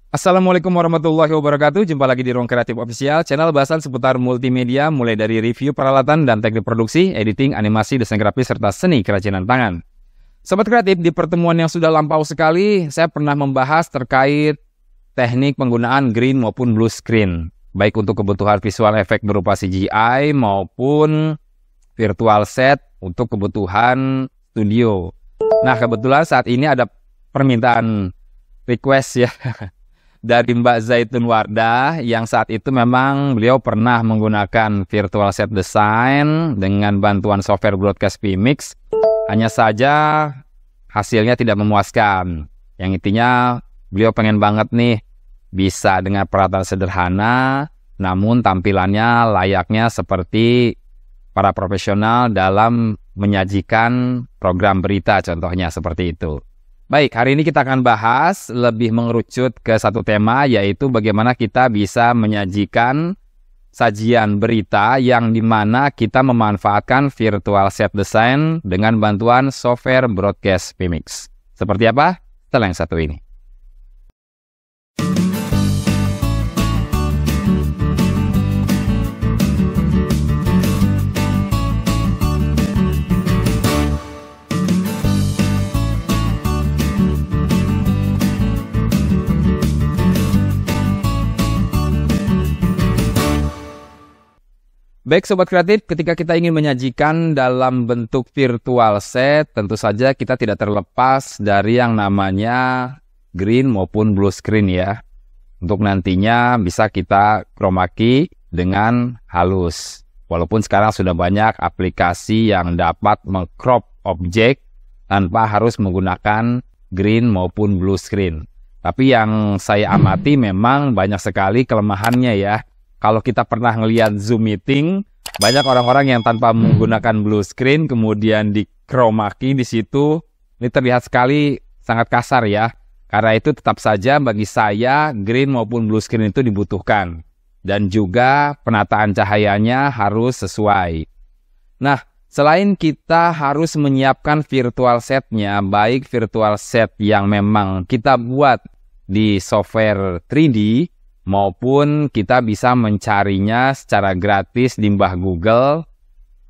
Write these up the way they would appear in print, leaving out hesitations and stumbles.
Assalamualaikum warahmatullahi wabarakatuh. Jumpa lagi di Ruang Kreatif Official, channel bahasan seputar multimedia mulai dari review peralatan dan teknik produksi, editing, animasi, desain grafis, serta seni kerajinan tangan. Sobat kreatif, di pertemuan yang sudah lampau sekali, saya pernah membahas terkait teknik penggunaan green maupun blue screen, baik untuk kebutuhan visual efek berupa CGI maupun virtual set untuk kebutuhan studio. Nah, kebetulan saat ini ada permintaan request ya dari Mbak Zaitun Wardah yang saat itu memang beliau pernah menggunakan virtual set design dengan bantuan software broadcast PMix. Hanya saja hasilnya tidak memuaskan. Yang intinya beliau pengen banget nih bisa dengan peralatan sederhana namun tampilannya layaknya seperti para profesional dalam menyajikan program berita, contohnya seperti itu. Baik, hari ini kita akan bahas lebih mengerucut ke satu tema, yaitu bagaimana kita bisa menyajikan sajian berita yang dimana kita memanfaatkan virtual set design dengan bantuan software broadcast PMix. Seperti apa? Setelah yang satu ini. Baik Sobat Kreatif, ketika kita ingin menyajikan dalam bentuk virtual set, tentu saja kita tidak terlepas dari yang namanya green maupun blue screen ya. Untuk nantinya bisa kita chroma key dengan halus. Walaupun sekarang sudah banyak aplikasi yang dapat mengcrop objek tanpa harus menggunakan green maupun blue screen. Tapi yang saya amati memang banyak sekali kelemahannya ya. Kalau kita pernah ngelihat Zoom meeting, banyak orang-orang yang tanpa menggunakan blue screen kemudian di chroma key di situ, ini terlihat sekali sangat kasar ya. Karena itu tetap saja bagi saya green maupun blue screen itu dibutuhkan. Dan juga penataan cahayanya harus sesuai. Nah, selain kita harus menyiapkan virtual setnya, baik virtual set yang memang kita buat di software 3D, maupun kita bisa mencarinya secara gratis di mbah Google.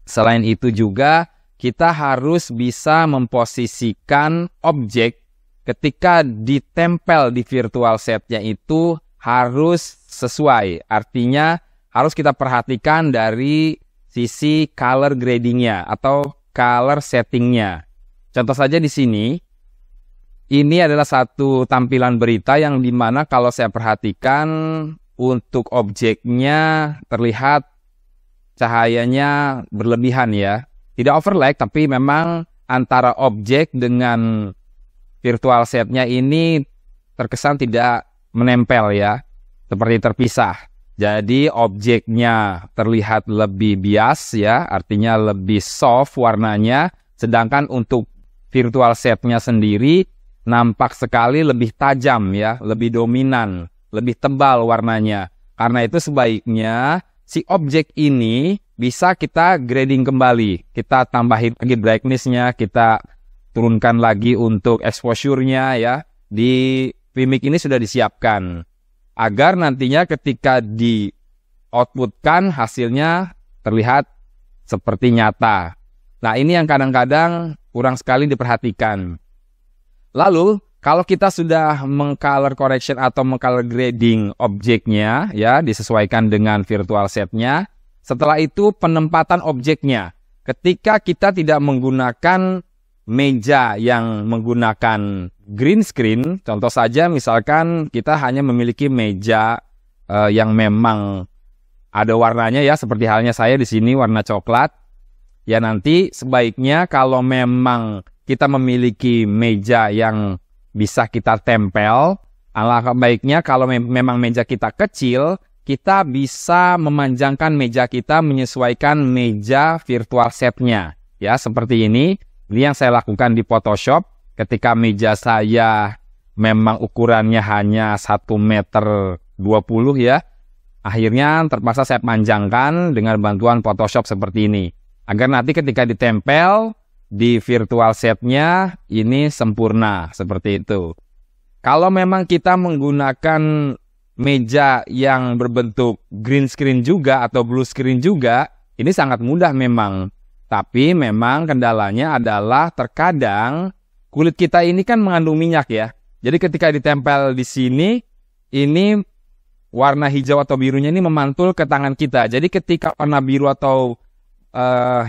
Selain itu juga kita harus bisa memposisikan objek ketika ditempel di virtual setnya itu harus sesuai. Artinya harus kita perhatikan dari sisi color gradingnya atau color settingnya. Contoh saja di sini. Ini adalah satu tampilan berita yang dimana kalau saya perhatikan untuk objeknya terlihat cahayanya berlebihan ya. Tidak overlay tapi memang antara objek dengan virtual setnya ini terkesan tidak menempel ya. Seperti terpisah. Jadi objeknya terlihat lebih bias ya. Artinya lebih soft warnanya. Sedangkan untuk virtual setnya sendiri nampak sekali lebih tajam ya, lebih dominan, lebih tebal warnanya. Karena itu sebaiknya si objek ini bisa kita grading kembali. Kita tambahin lagi brightness-nya, kita turunkan lagi untuk exposure-nya ya. Di PMix ini sudah disiapkan. Agar nantinya ketika di output-kan hasilnya terlihat seperti nyata. Nah ini yang kadang-kadang kurang sekali diperhatikan. Lalu, kalau kita sudah meng-color correction atau meng-color grading objeknya, ya, disesuaikan dengan virtual setnya, setelah itu penempatan objeknya. Ketika kita tidak menggunakan meja yang menggunakan green screen, contoh saja misalkan kita hanya memiliki meja yang memang ada warnanya ya, seperti halnya saya di sini warna coklat. Ya nanti sebaiknya kalau memang kita memiliki meja yang bisa kita tempel, alangkah baiknya kalau memang meja kita kecil, kita bisa memanjangkan meja kita menyesuaikan meja virtual setnya. Ya, seperti ini. Ini yang saya lakukan di Photoshop. Ketika meja saya memang ukurannya hanya 1,20 meter ya. Akhirnya terpaksa saya panjangkan dengan bantuan Photoshop seperti ini. Agar nanti ketika ditempel di virtual setnya ini sempurna seperti itu. Kalau memang kita menggunakan meja yang berbentuk green screen juga atau blue screen juga, ini sangat mudah memang. Tapi memang kendalanya adalah terkadang kulit kita ini kan mengandung minyak ya. Jadi ketika ditempel di sini, ini warna hijau atau birunya ini memantul ke tangan kita. Jadi ketika warna biru atau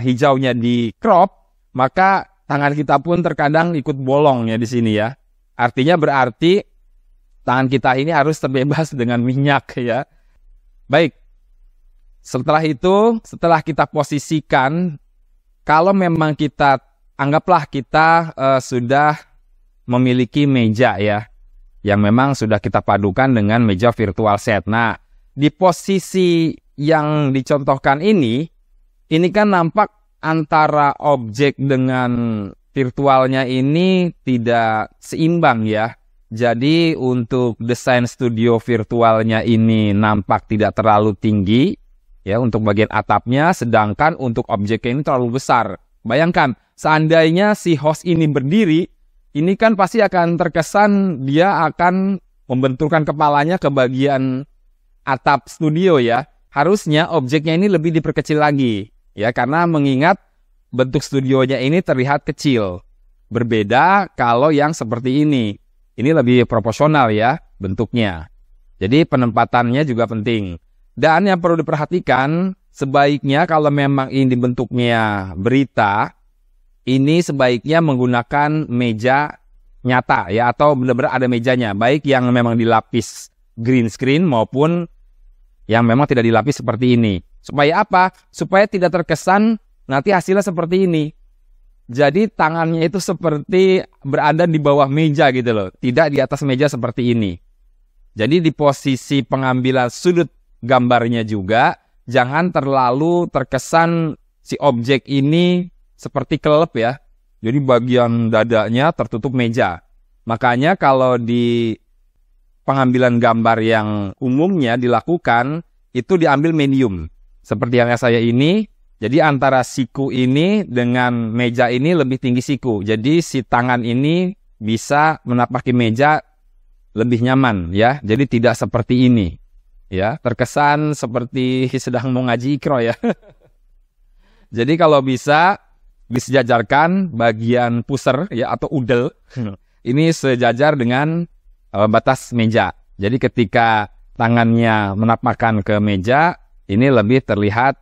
hijaunya di crop, maka tangan kita pun terkadang ikut bolong ya di sini ya. Artinya berarti tangan kita ini harus terbebas dengan minyak ya. Baik, setelah itu, setelah kita posisikan, kalau memang kita, anggaplah kita sudah memiliki meja ya, yang memang sudah kita padukan dengan meja virtual set. Nah, di posisi yang dicontohkan ini kan nampak antara objek dengan virtualnya ini tidak seimbang ya. Jadi untuk desain studio virtualnya ini nampak tidak terlalu tinggi ya untuk bagian atapnya, sedangkan untuk objeknya ini terlalu besar. Bayangkan, seandainya si host ini berdiri, ini kan pasti akan terkesan dia akan membenturkan kepalanya ke bagian atap studio ya. Harusnya objeknya ini lebih diperkecil lagi ya, karena mengingat bentuk studionya ini terlihat kecil. Berbeda kalau yang seperti ini. Ini lebih proporsional ya bentuknya. Jadi penempatannya juga penting. Dan yang perlu diperhatikan, sebaiknya kalau memang ini bentuknya berita, ini sebaiknya menggunakan meja nyata ya, atau benar-benar ada mejanya. Baik yang memang dilapis green screen maupun yang memang tidak dilapis seperti ini. Supaya apa? Supaya tidak terkesan nanti hasilnya seperti ini. Jadi tangannya itu seperti berada di bawah meja gitu loh. Tidak di atas meja seperti ini. Jadi di posisi pengambilan sudut gambarnya juga, jangan terlalu terkesan si objek ini seperti kelelep ya. Jadi bagian dadanya tertutup meja. Makanya kalau di pengambilan gambar yang umumnya dilakukan, itu diambil medium. Seperti yang saya ini. Jadi antara siku ini dengan meja ini lebih tinggi siku. Jadi si tangan ini bisa menapaki meja lebih nyaman ya. Jadi tidak seperti ini. Ya, terkesan seperti sedang mau ngaji ikro ya. Jadi kalau bisa disejajarkan bagian pusar ya atau udel ini sejajar dengan batas meja. Jadi ketika tangannya menapakkan ke meja, ini lebih terlihat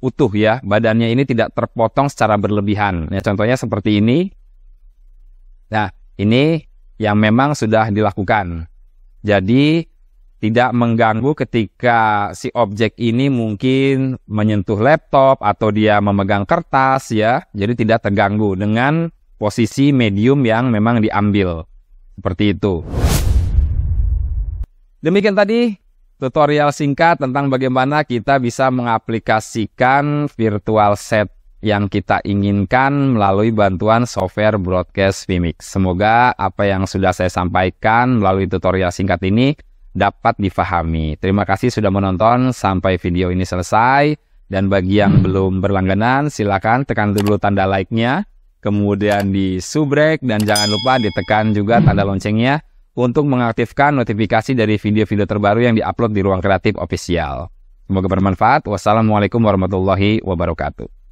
utuh ya, badannya ini tidak terpotong secara berlebihan. Ya, contohnya seperti ini. Nah, ini yang memang sudah dilakukan. Jadi, tidak mengganggu ketika si objek ini mungkin menyentuh laptop atau dia memegang kertas ya. Jadi tidak terganggu dengan posisi medium yang memang diambil. Seperti itu. Demikian tadi tutorial singkat tentang bagaimana kita bisa mengaplikasikan virtual set yang kita inginkan melalui bantuan software broadcast Vmix. Semoga apa yang sudah saya sampaikan melalui tutorial singkat ini dapat difahami. Terima kasih sudah menonton sampai video ini selesai. Dan bagi yang belum berlangganan, silakan tekan dulu tanda like-nya, kemudian di subrek, dan jangan lupa ditekan juga tanda loncengnya untuk mengaktifkan notifikasi dari video-video terbaru yang diupload di Ruang Kreatif Official. Semoga bermanfaat. Wassalamualaikum warahmatullahi wabarakatuh.